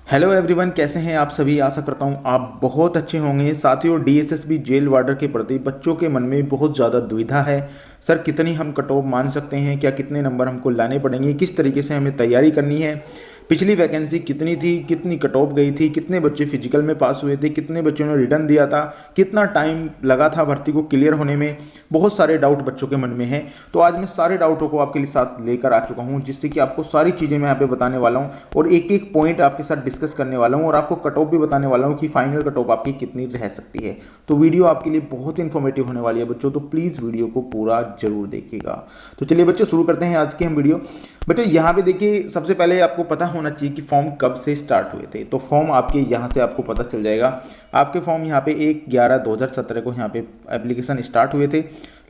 Hello everyone, कैसे हैं आप सभी। आशा करता हूं आप बहुत अच्छे होंगे। साथियों, डीएसएसबी जेल वार्डर के प्रति बच्चों के मन में बहुत ज़्यादा दुविधा है। सर, कितनी हम कट ऑफ मान सकते हैं, क्या कितने नंबर हमको लाने पड़ेंगे, किस तरीके से हमें तैयारी करनी है, पिछली वैकेंसी कितनी थी, कितनी कट ऑफ गई थी, कितने बच्चे फिजिकल में पास हुए थे, कितने बच्चों ने रिटर्न दिया था, कितना टाइम लगा था भर्ती को क्लियर होने में। बहुत सारे डाउट बच्चों के मन में हैं। तो आज मैं सारे डाउटों को आपके लिए साथ लेकर आ चुका हूं, जिससे कि आपको सारी चीज़ें मैं यहाँ पे बताने वाला हूं और एक एक पॉइंट आपके साथ डिस्कस करने वाला हूं और आपको कट ऑफ भी बताने वाला हूं कि फाइनल कट ऑफ आपकी कितनी रह सकती है। तो वीडियो आपके लिए बहुत इन्फॉर्मेटिव होने वाली है बच्चों, तो प्लीज़ वीडियो को पूरा जरूर देखिएगा। तो चलिए बच्चों, शुरू करते हैं आज की हम वीडियो। बच्चों, यहाँ पे देखिए, सबसे पहले आपको पता होना चाहिए कि फॉर्म कब से स्टार्ट हुए थे। तो फॉर्म आपके यहाँ से आपको पता चल जाएगा। आपके फॉर्म यहाँ पे 1/11/2017 को यहाँ पे एप्लीकेशन स्टार्ट हुए थे।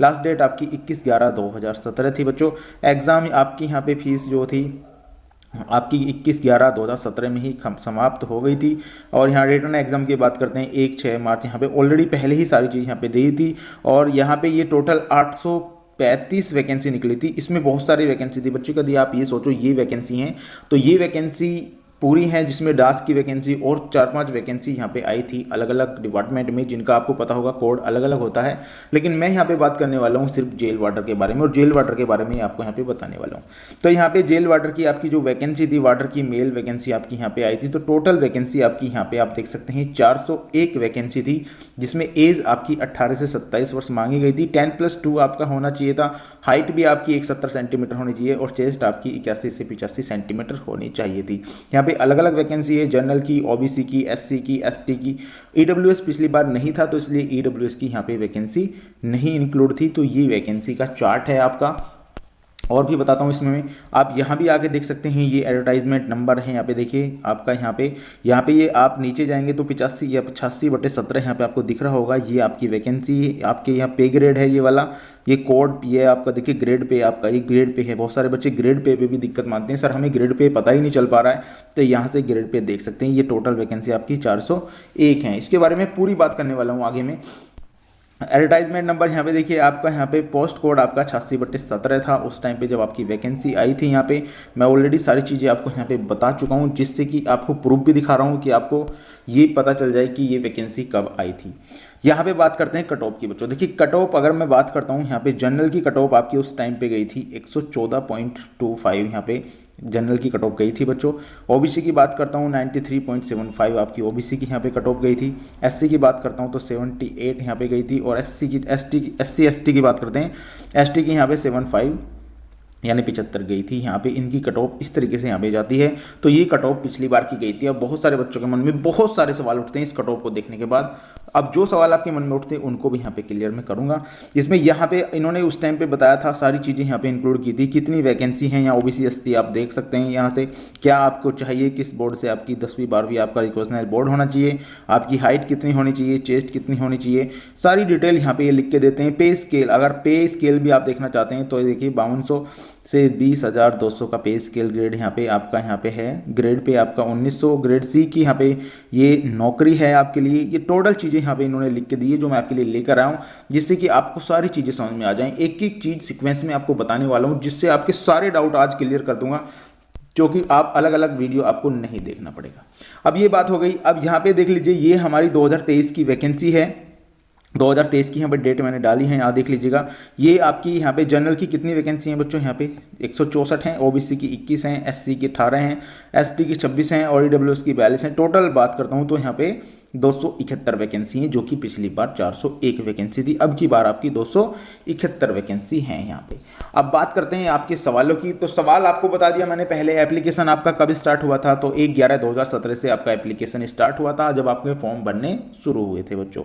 लास्ट डेट आपकी 21/11/2017 थी बच्चों। एग्ज़ाम आपकी यहाँ पे फीस जो थी आपकी 21/11/2017 में ही समाप्त हो गई थी। और यहाँ रिटर्न एग्जाम की बात करते हैं, 1/6 यहाँ पे ऑलरेडी पहले ही सारी चीज़ यहाँ पे दी थी। और यहाँ पे ये टोटल 835 वैकेंसी निकली थी। इसमें बहुत सारी वैकेंसी थी बच्चों। यदि आप ये सोचो ये वैकेंसी हैं, तो ये वैकेंसी पूरी हैं, जिसमें डास की वैकेंसी और 4-5 वैकेंसी यहाँ पे आई थी अलग अलग डिपार्टमेंट में, जिनका आपको पता होगा कोड अलग अलग होता है। लेकिन मैं यहाँ पे बात करने वाला हूँ सिर्फ जेल वार्डर के बारे में, और जेल वार्डर के बारे में आपको यहाँ पे बताने वाला हूँ। तो यहाँ पे जेल वार्डर की आपकी जो वैकेंसी थी, वार्डर की मेल वैकेंसी आपकी यहाँ पे आई थी। तो टोटल वैकेंसी आपकी यहाँ पे आप देख सकते हैं 401 वैकेंसी थी, जिसमें एज आपकी 18 से 27 वर्ष मांगी गई थी। 10+2 आपका होना चाहिए था। हाइट भी आपकी 170 सेंटीमीटर होनी चाहिए और चेस्ट आपकी 81 से 85 सेंटीमीटर होनी चाहिए थी। यहाँ पे अलग अलग वैकेंसी है, जनरल की, ओबीसी की, एससी की, एसटी की। ईडब्ल्यूएस पिछली बार नहीं था, तो इसलिए ईडब्ल्यूएस की यहाँ पे वैकेंसी नहीं इंक्लूड थी। तो ये वैकेंसी का चार्ट है आपका। और भी बताता हूँ इसमें आप यहाँ भी आके देख सकते हैं, ये एडवर्टाइजमेंट नंबर है। यहाँ पे देखिए आपका यहाँ पे ये आप नीचे जाएंगे तो 85 या 85/17 यहाँ पे आपको दिख रहा होगा। ये आपकी वैकेंसी, आपके यहाँ पे ग्रेड है ये वाला, ये कोड, ये आपका देखिए ग्रेड पे, आपका ये ग्रेड पे है। बहुत सारे बच्चे ग्रेड पे भी दिक्कत मानते हैं, सर हमें ग्रेड पे पता ही नहीं चल पा रहा है। तो यहाँ से ग्रेड पे देख सकते हैं, ये टोटल वैकेंसी आपकी 401 है। इसके बारे में पूरी बात करने वाला हूँ आगे में। एडवर्टाइजमेंट नंबर यहाँ पे देखिए आपका, यहाँ पे पोस्ट कोड आपका 86/17 था उस टाइम पे जब आपकी वैकेंसी आई थी। यहाँ पे मैं ऑलरेडी सारी चीज़ें आपको यहाँ पे बता चुका हूँ, जिससे कि आपको प्रूफ भी दिखा रहा हूँ कि आपको ये पता चल जाए कि ये वैकेंसी कब आई थी। यहाँ पे बात करते हैं कट ऑफ की बच्चों। देखिए कट ऑफ अगर मैं बात करता हूँ, यहाँ पे जनरल की कट ऑफ आपकी उस टाइम पे गई थी 114.25, यहाँ पे जनरल की कट ऑफ गई थी बच्चों। ओबीसी की बात करता हूँ 93.75 आपकी ओबीसी की यहाँ पे कट ऑफ गई थी। एससी की बात करता हूँ तो 78 यहाँ पे गई थी। और एससी एसटी की बात करते हैं, एसटी की यहाँ पे 75 यानी 75 गई थी। यहाँ पे इनकी कट ऑफ इस तरीके से यहाँ पे जाती है। तो ये कट ऑफ पिछली बार की गई थी। अब बहुत सारे बच्चों के मन में बहुत सारे सवाल उठते हैं इस कट ऑफ को देखने के बाद। अब जो सवाल आपके मन में उठते हैं उनको भी यहाँ पे क्लियर मैं करूँगा। इसमें यहाँ पे इन्होंने उस टाइम पे बताया था, सारी चीज़ें यहाँ पे इंक्लूड की थी। कितनी वैकेंसी हैं यहाँ ओबीसी एसटी आप देख सकते हैं यहाँ से। क्या आपको चाहिए, किस बोर्ड से, आपकी 10वीं 12वीं आपका रिकॉग्नाइज बोर्ड होना चाहिए, आपकी हाइट कितनी होनी चाहिए, चेस्ट कितनी होनी चाहिए, सारी डिटेल यहाँ पे ये लिख के देते हैं। पे स्केल, अगर पे स्केल भी आप देखना चाहते हैं तो देखिए 5200 से 20,200 का पे स्केल ग्रेड यहाँ पे है। ग्रेड पे आपका 1900, ग्रेड सी की यहाँ पे ये नौकरी है आपके लिए। ये टोटल चीज़ें यहाँ पे इन्होंने लिख के दी है, जो मैं आपके लिए लेकर आया हूँ, जिससे कि आपको सारी चीज़ें समझ में आ जाएं। एक एक चीज़ सीक्वेंस में आपको बताने वाला हूँ, जिससे आपके सारे डाउट आज क्लियर कर दूंगा, क्योंकि आप अलग अलग वीडियो आपको नहीं देखना पड़ेगा। अब ये बात हो गई। अब यहाँ पे देख लीजिए, ये हमारी 2023 की वैकेंसी है। 2023 की यहाँ पे डेट मैंने डाली है, यहाँ देख लीजिएगा। ये आपकी यहाँ पे जनरल की कितनी वैकेंसी हैं बच्चों, यहाँ पे 164 हैं, ओबीसी की 21 हैं, एससी की 18 हैं, एसटी की 26 हैं और ईडब्ल्यूएस की 42 हैं। टोटल बात करता हूँ तो यहाँ पे 271 वैकेंसी हैं, जो कि पिछली बार 401 वैकेंसी थी। अब की बार आपकी 271 वैकेंसी हैं यहाँ पे। अब बात करते हैं आपके सवालों की। तो सवाल आपको बता दिया मैंने पहले। एप्लीकेशन आपका कब स्टार्ट हुआ था, तो 1/11/2017 से आपका एप्लीकेशन स्टार्ट हुआ था, जब आपके फॉर्म भरने शुरू हुए थे बच्चों।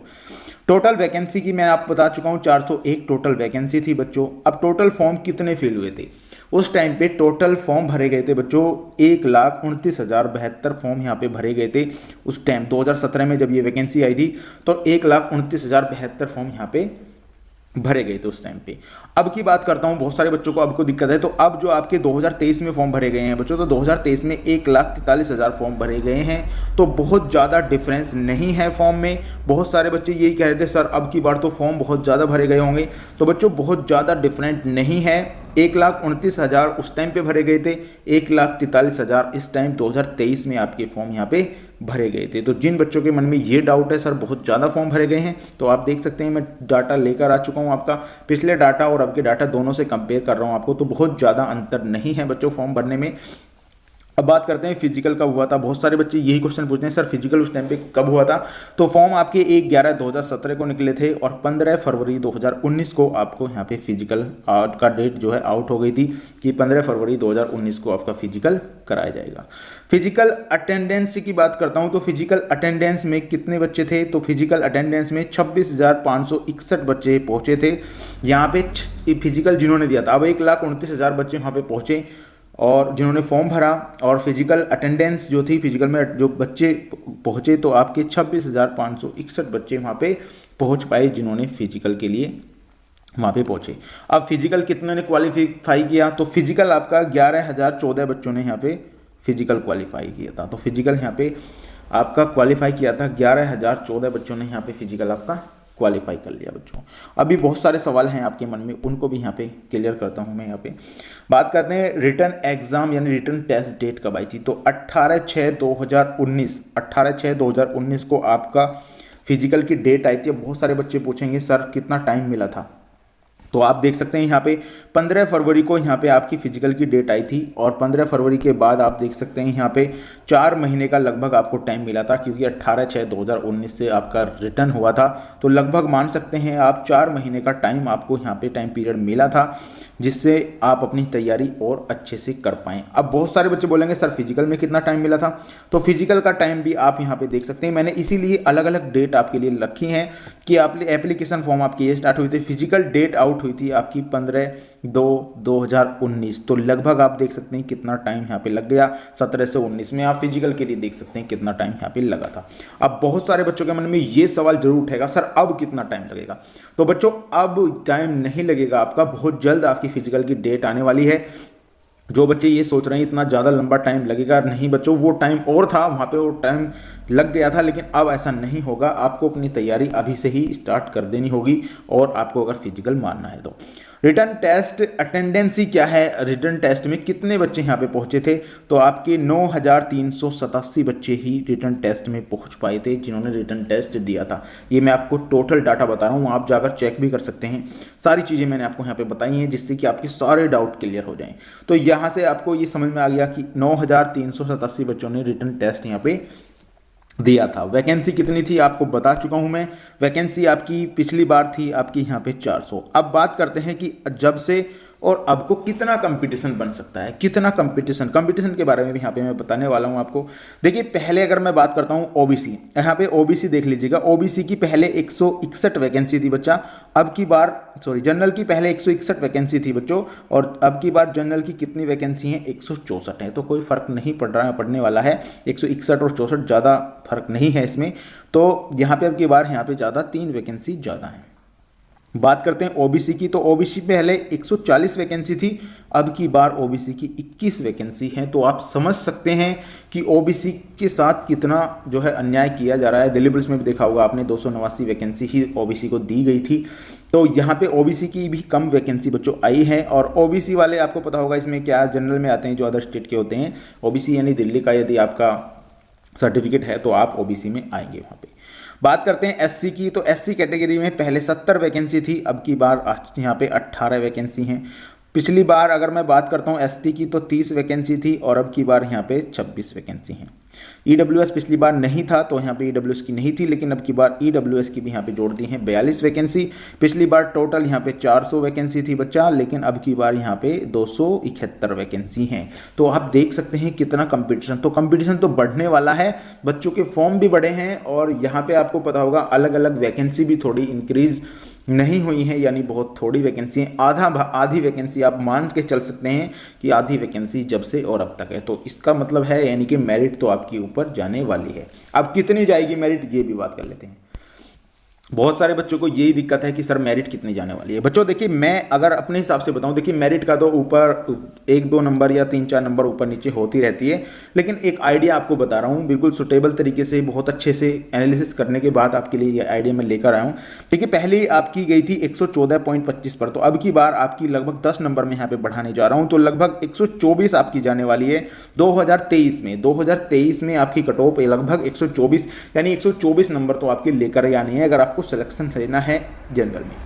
टोटल वैकेंसी की मैं आपको बता चुका हूँ, 401 टोटल वैकेंसी थी बच्चों। अब टोटल फॉर्म कितने फिल हुए थे, उस टाइम पे टोटल फॉर्म भरे गए थे बच्चों 1,29,072 फॉर्म यहाँ पे भरे गए थे। उस टाइम 2017 में जब ये वैकेंसी आई थी, तो 1,29,072 फॉर्म यहाँ पे भरे गए थे उस टाइम पे। अब की बात करता हूँ, बहुत सारे बच्चों को अब को दिक्कत है। तो अब जो आपके 2023 में फॉर्म भरे गए हैं बच्चों, तो 2023 में 1,43,000 फॉर्म भरे गए हैं। तो बहुत ज़्यादा डिफरेंस नहीं है फॉर्म में। बहुत सारे बच्चे यही कह रहे थे, सर अब की बार तो फॉर्म बहुत ज़्यादा भरे गए होंगे। तो बच्चों बहुत ज़्यादा डिफरेंट नहीं है। 1,29,000 उस टाइम पे भरे गए थे, 1,43,000 इस टाइम 2023 में आपके फॉर्म यहाँ पे भरे गए थे। तो जिन बच्चों के मन में ये डाउट है सर बहुत ज़्यादा फॉर्म भरे गए हैं, तो आप देख सकते हैं मैं डाटा लेकर आ चुका हूँ आपका, पिछले डाटा और अब के डाटा दोनों से कंपेयर कर रहा हूँ आपको, तो बहुत ज़्यादा अंतर नहीं है बच्चों फॉर्म भरने में। अब बात करते हैं फिजिकल कब हुआ था। बहुत सारे बच्चे यही क्वेश्चन पूछते हैं सर फिजिकल उस टाइम पे कब हुआ था। तो फॉर्म आपके 1/11/2017 को निकले थे और 15 फरवरी 2019 को आपको यहाँ पे फिजिकल का डेट जो है आउट हो गई थी कि 15 फरवरी 2019 को आपका फिजिकल कराया जाएगा। फिजिकल अटेंडेंस की बात करता हूँ तो फिजिकल अटेंडेंस में कितने बच्चे थे, तो फिजिकल अटेंडेंस में 26,561 बच्चे पहुँचे थे यहाँ पे फिजिकल जिन्होंने दिया था। अब 1,29,000 बच्चे वहाँ पे पहुँचे और जिन्होंने फॉर्म भरा, और फिजिकल अटेंडेंस जो थी फिजिकल में जो बच्चे पहुँचे तो आपके 26,561 बच्चे वहाँ पे पहुँच पाए जिन्होंने फिजिकल के लिए वहाँ पे पहुँचे। अब फिजिकल कितने ने क्वालिफाई किया, तो फिजिकल आपका 11,014 बच्चों ने यहाँ पे फिजिकल क्वालिफाई किया था। तो फिजिकल यहाँ पे आपका क्वालिफाई किया था 11,014 बच्चों ने यहाँ पे फिजिकल आपका क्वालिफाई कर लिया बच्चों। अभी बहुत सारे सवाल हैं आपके मन में, उनको भी यहाँ पे क्लियर करता हूँ मैं। यहाँ पे बात करते हैं रिटर्न एग्जाम यानी रिटर्न टेस्ट डेट कब आई थी। तो 18/6/2019 को आपका फिजिकल की डेट आई थी। अब बहुत सारे बच्चे पूछेंगे सर कितना टाइम मिला था, तो आप देख सकते हैं यहाँ पे 15 फरवरी को यहाँ पे आपकी फिजिकल की डेट आई थी और 15 फरवरी के बाद आप देख सकते हैं यहाँ पे 4 महीने का लगभग आपको टाइम मिला था, क्योंकि 18/6/2019 से आपका रिटर्न हुआ था। तो लगभग मान सकते हैं आप 4 महीने का टाइम आपको यहाँ पे टाइम पीरियड मिला था, जिससे आप अपनी तैयारी और अच्छे से कर पाएँ। अब बहुत सारे बच्चे बोलेंगे सर फिजिकल में कितना टाइम मिला था, तो फिजिकल का टाइम भी आप यहाँ पे देख सकते हैं। मैंने इसीलिए अलग अलग डेट आपके लिए रखी हैं कि आप एप्लीकेशन फॉर्म आपकी ये स्टार्ट हुई थी, फिजिकल डेट आउट हुई थी आपकी 15/2/2019। तो लगभग आप देख सकते हैं कितना टाइम यहाँ पे लग गया। 17 से 19 में आप फिजिकल के लिए देख सकते हैं कितना टाइम यहाँ पे लगा था। अब बहुत सारे बच्चों के मन में ये सवाल जरूर उठेगा सर अब कितना टाइम लगेगा। तो बच्चों अब टाइम नहीं लगेगा आपका, बहुत जल्द आपकी फिजिकल की डेट आने वाली है। जो बच्चे ये सोच रहे हैं इतना ज़्यादा लंबा टाइम लगेगा, नहीं बच्चों, वो टाइम और था वहाँ पे, वो टाइम लग गया था, लेकिन अब ऐसा नहीं होगा। आपको अपनी तैयारी अभी से ही स्टार्ट कर देनी होगी और आपको अगर फिजिकल मारना है तो। रिटर्न टेस्ट अटेंडेंसी क्या है, रिटर्न टेस्ट में कितने बच्चे यहाँ पे पहुँचे थे, तो आपके 9,387 बच्चे ही रिटर्न टेस्ट में पहुँच पाए थे जिन्होंने रिटर्न टेस्ट दिया था। ये मैं आपको टोटल डाटा बता रहा हूँ, आप जाकर चेक भी कर सकते हैं। सारी चीज़ें मैंने आपको यहाँ पे बताई हैं जिससे कि आपके सारे डाउट क्लियर हो जाएं। तो यहाँ से आपको ये समझ में आ गया कि 9,387 बच्चों ने रिटर्न टेस्ट यहाँ पे दिया था। वैकेंसी कितनी थी आपको बता चुका हूं मैं। वैकेंसी आपकी पिछली बार थी आपकी यहाँ पे 400। अब बात करते हैं कि जब से और अब को कितना कंपटीशन बन सकता है, कितना कंपटीशन के बारे में भी यहाँ पे मैं बताने वाला हूँ आपको। देखिए पहले अगर मैं बात करता हूँ ओबीसी, यहाँ पे ओबीसी देख लीजिएगा। ओबीसी की पहले 161 वैकेंसी थी बच्चा, अब की बार जनरल की पहले 161 वैकेंसी थी बच्चों, और अब की बार जनरल की कितनी वैकेंसी है, 164 है। तो कोई फर्क नहीं पड़ने वाला है, 161 और 64 ज़्यादा फर्क नहीं है इसमें। तो यहाँ पे अब की बार यहाँ पे ज़्यादा 3 वैकेंसी ज़्यादा है। बात करते हैं ओबीसी की, तो ओबीसी पहले 140 वैकेंसी थी, अब की बार ओबीसी की 21 वैकेंसी है। तो आप समझ सकते हैं कि ओबीसी के साथ कितना जो है अन्याय किया जा रहा है। दिल्ली पुलिस में भी देखा होगा आपने, 289 वैकेंसी ही ओबीसी को दी गई थी। तो यहाँ पे ओबीसी की भी कम वैकेंसी बच्चों आई है। और ओबीसी वाले आपको पता होगा इसमें क्या जनरल में आते हैं जो अदर स्टेट के होते हैं। ओबीसी यानी दिल्ली का यदि आपका सर्टिफिकेट है तो आप ओबीसी में आएंगे वहाँ पे। बात करते हैं एससी की, तो एससी कैटेगरी में पहले 70 वैकेंसी थी, अब की बार यहाँ पे 18 वैकेंसी हैं। पिछली बार अगर मैं बात करता हूँ एसटी की तो 30 वैकेंसी थी और अब की बार यहाँ पे 26 वैकेंसी हैं। ईडब्ल्यूएस पिछली बार नहीं था तो यहाँ पे ईडब्ल्यूएस की नहीं थी, लेकिन अब की बार ईडब्ल्यूएस की भी यहाँ पे जोड़ दी है 42 वैकेंसी। पिछली बार टोटल यहाँ पे 400 वैकेंसी थी बच्चा, लेकिन अब की बार यहाँ पे 271 वैकेंसी हैं। तो आप देख सकते हैं कितना कंपटीशन तो बढ़ने वाला है। बच्चों के फॉर्म भी बढ़े हैं और यहाँ पे आपको पता होगा अलग अलग वैकेंसी भी थोड़ी इंक्रीज नहीं हुई है, यानी बहुत थोड़ी वैकेंसी है। आधी वैकेंसी आप मान के चल सकते हैं कि आधी वैकेंसी जब से और अब तक है। तो इसका मतलब है यानी कि मेरिट तो आपकी ऊपर जाने वाली है। अब कितनी जाएगी मेरिट, ये भी बात कर लेते हैं। बहुत सारे बच्चों को यही दिक्कत है कि सर मेरिट कितनी जाने वाली है। बच्चों देखिए, मैं अगर अपने हिसाब से बताऊं, देखिए मेरिट का तो ऊपर 1-2 नंबर या 3-4 नंबर ऊपर नीचे होती रहती है, लेकिन एक आइडिया आपको बता रहा हूं बिल्कुल सुटेबल तरीके से, बहुत अच्छे से एनालिसिस करने के बाद आपके लिए ये आइडिया मैं लेकर आया हूँ। देखिए पहले आपकी गई थी 114.25 पर, तो अब की बार आपकी लगभग 10 नंबर में यहाँ पे बढ़ाने जा रहा हूँ, तो लगभग 124 आपकी जाने वाली है 2023 में। 2023 में आपकी कट ऑफ लगभग 124, यानी 124 नंबर तो आपके लेकर ही आनी है अगर आपको सिलेक्शन लेना है जनरल में।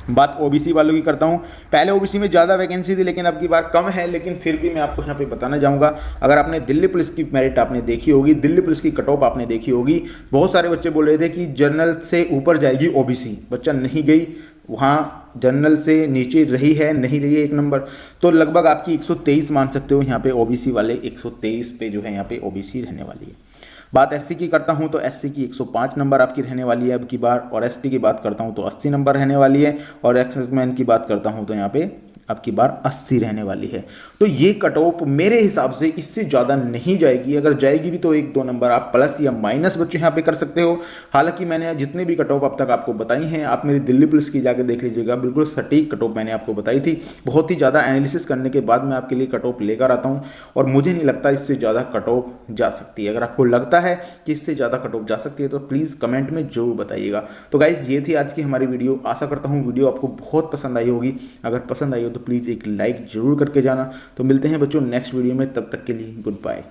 बात ओबीसी वालों की करता हूं। पहले ओबीसी में ज़्यादा वैकेंसी थी, लेकिन अब की बार कम है, लेकिन फिर भी मैं आपको यहाँ पे बताना चाहूँगा। अगर आपने दिल्ली पुलिस की मेरिट आपने देखी होगी, दिल्ली पुलिस की कट ऑफ आपने देखी होगी, बहुत सारे बच्चे बोल रहे थे कि जनरल से ऊपर जाएगी ओबीसी, बच्चा नहीं गई, वहाँ जनरल से नीचे रही है, नहीं रही है 1 नंबर, तो लगभग आपकी 123 मान सकते हो यहाँ पे ओबीसी वाले, 123 पे जो है यहाँ पे ओबीसी रहने वाली है। बात एससी की करता हूं तो एससी की 105 नंबर आपकी रहने वाली है अब की बार, और एसटी की बात करता हूं तो 80 नंबर रहने वाली है, और एक्समैन की बात करता हूं तो यहाँ पे अब की बार 80 रहने वाली है। तो ये कट ऑफ मेरे हिसाब से इससे ज़्यादा नहीं जाएगी, अगर जाएगी भी तो 1-2 नंबर आप प्लस या माइनस बच्चे यहाँ पे कर सकते हो। हालांकि मैंने जितने भी कट ऑफ अब तक आपको बताई हैं, आप मेरी दिल्ली पुलिस की जाकर देख लीजिएगा, बिल्कुल सटीक कट ऑफ मैंने आपको बताई थी। बहुत ही ज़्यादा एनालिसिस करने के बाद मैं आपके लिए कट ऑफ लेकर आता हूँ, और मुझे नहीं लगता इससे ज़्यादा कट ऑफ जा सकती है। अगर आपको लगता है कि इससे ज़्यादा कट ऑफ जा सकती है तो प्लीज़ कमेंट में जरूर बताइएगा। तो गाइज़ ये थी आज की हमारी वीडियो, आशा करता हूँ वीडियो आपको बहुत पसंद आई होगी। अगर पसंद आई हो तो प्लीज़ एक लाइक जरूर करके जाना। तो मिलते हैं बच्चों नेक्स्ट वीडियो में, तब तक के लिए गुड बाय।